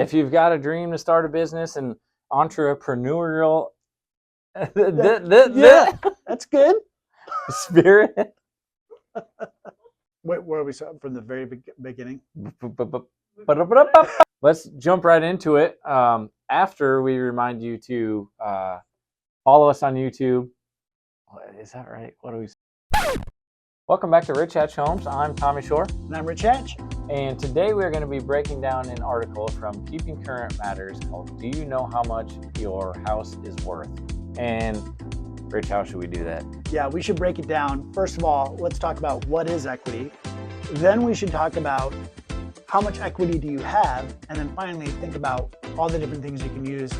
if you've got a dream to start a business and entrepreneurial Yeah, that's good. spirit. Wait, where are we starting from the very beginning? Let's jump right into it. After we remind you to follow us on YouTube. Is that right? What do we say? Welcome back to Rich Hatch Homes. I'm Tommy.schorer. And I'm Rich Hatch. And today we're going to be breaking down an article from Keeping Current Matters called Do You Know How Much Your House is Worth? And Rich, how should we do that? Yeah, we should break it down. First of all, let's talk about what is equity. Then we should talk about how much equity do you have? And then finally, think about all the different things you can use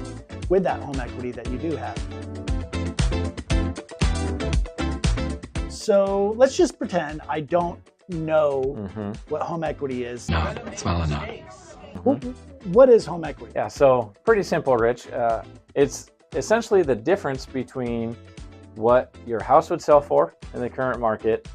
with that home equity that you do have. So let's just pretend I don't know what home equity is. No, it's well enough. What is home equity? Yeah, so pretty simple, Rich. It's essentially the difference between what your house would sell for in the current market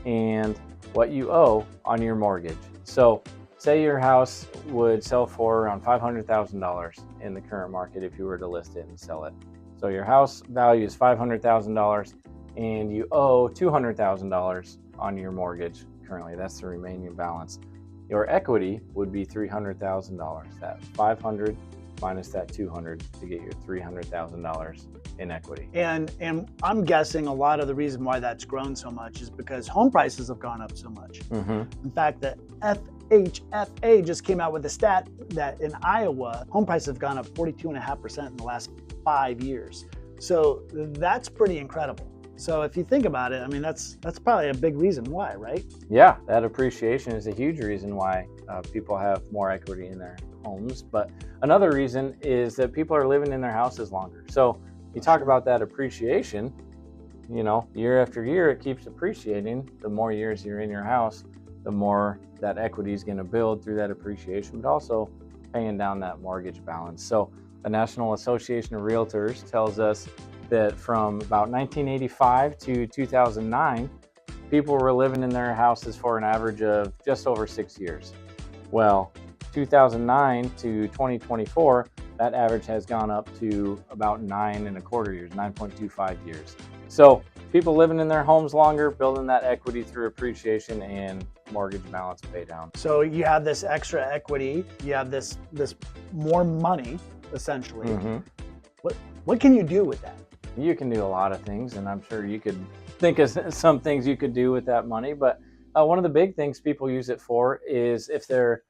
and what you owe on your mortgage. So say your house would sell for around $500,000 in the current market if you were to list it and sell it. So your house value is $500,000 and you owe $200,000 on your mortgage currently. That's the remaining balance. Your equity would be $300,000. That 500 minus that 200 to get your $300,000 in equity. And I'm guessing a lot of the reason why that's grown so much is because home prices have gone up so much. In fact, the FHFA just came out with a stat that in Iowa, home prices have gone up 42.5% in the last 5 years. So that's pretty incredible. So if you think about it, I mean, that's probably a big reason why, right? Yeah, that appreciation is a huge reason why people have more equity in their homes. But another reason is that people are living in their houses longer. So you talk about that appreciation, you know, year after year, it keeps appreciating. The more years you're in your house, the more that equity is going to build through that appreciation, but also paying down that mortgage balance. So the National Association of Realtors tells us that from about 1985 to 2009, people were living in their houses for an average of just over 6 years. Well, 2009 to 2024, that average has gone up to about 9.25 years, 9.25 years. So people living in their homes longer, building that equity through appreciation and mortgage balance pay down. So you have this extra equity, you have this more money, essentially. What can you do with that? You can do a lot of things, and I'm sure you could think of some things you could do with that money. But one of the big things people use it for is if they're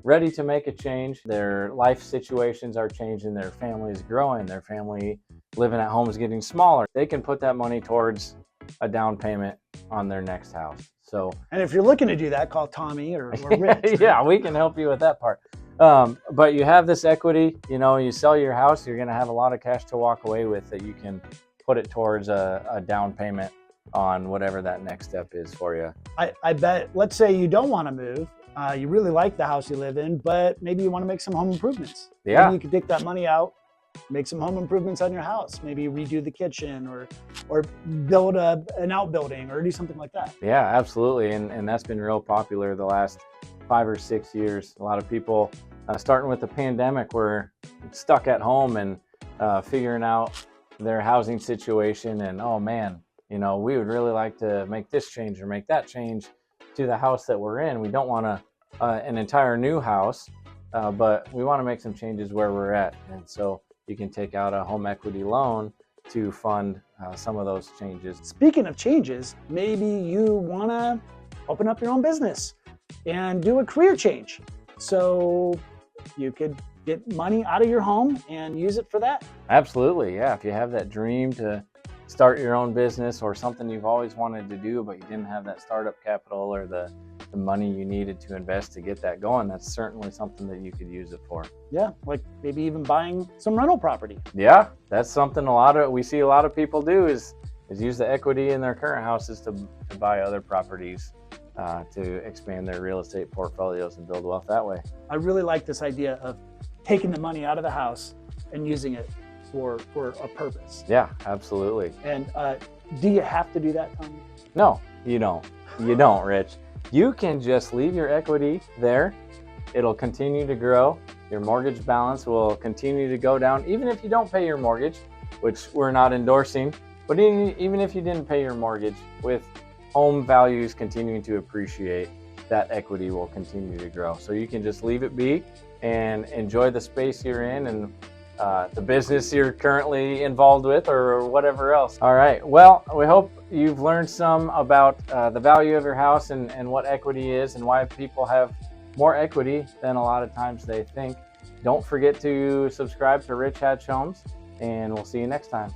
ready to make a change, their life situations are changing, their family is growing, their family living at home is getting smaller, they can put that money towards a down payment on their next house. So, and if you're looking to do that, call Tommy or Rich. Yeah, we can help you with that part. But you have this equity, you know, you sell your house, you're going to have a lot of cash to walk away with that you can put it towards a down payment on whatever that next step is for you. I bet, let's say you don't want to move. You really like the house you live in, but maybe you want to make some home improvements. Yeah. Maybe you could take that money out, make some home improvements on your house, maybe redo the kitchen or build an outbuilding or do something like that. Yeah, absolutely. And that's been real popular the last 5 or 6 years. A lot of people, starting with the pandemic, were stuck at home and figuring out their housing situation. And, oh man, you know, we would really like to make this change or make that change to the house that we're in. We don't want an entire new house, but we want to make some changes where we're at. And so you can take out a home equity loan to fund some of those changes. Speaking of changes, maybe you want to open up your own business and do a career change. So you could get money out of your home and use it for that. Absolutely, yeah. If you have that dream to start your own business or something you've always wanted to do, but you didn't have that startup capital or the money you needed to invest to get that going, that's certainly something that you could use it for. Yeah, like maybe even buying some rental property. Yeah, that's something we see a lot of people do is use the equity in their current houses to buy other properties to expand their real estate portfolios and build wealth that way. I really like this idea of taking the money out of the house and using it for a purpose. Yeah, absolutely. And do you have to do that, Tommy? No, you don't. You don't, Rich. You can just leave your equity there. It'll continue to grow Your mortgage balance will continue to go down, even if you don't pay your mortgage, which we're not endorsing. But even if you didn't pay your mortgage, with home values continuing to appreciate, that equity will continue to grow. So you can just leave it be and enjoy the space you're in and the business you're currently involved with, or whatever else. All right. Well, we hope you've learned some about the value of your house and what equity is and why people have more equity than a lot of times they think. Don't forget to subscribe to Rich Hatch Homes, and we'll see you next time.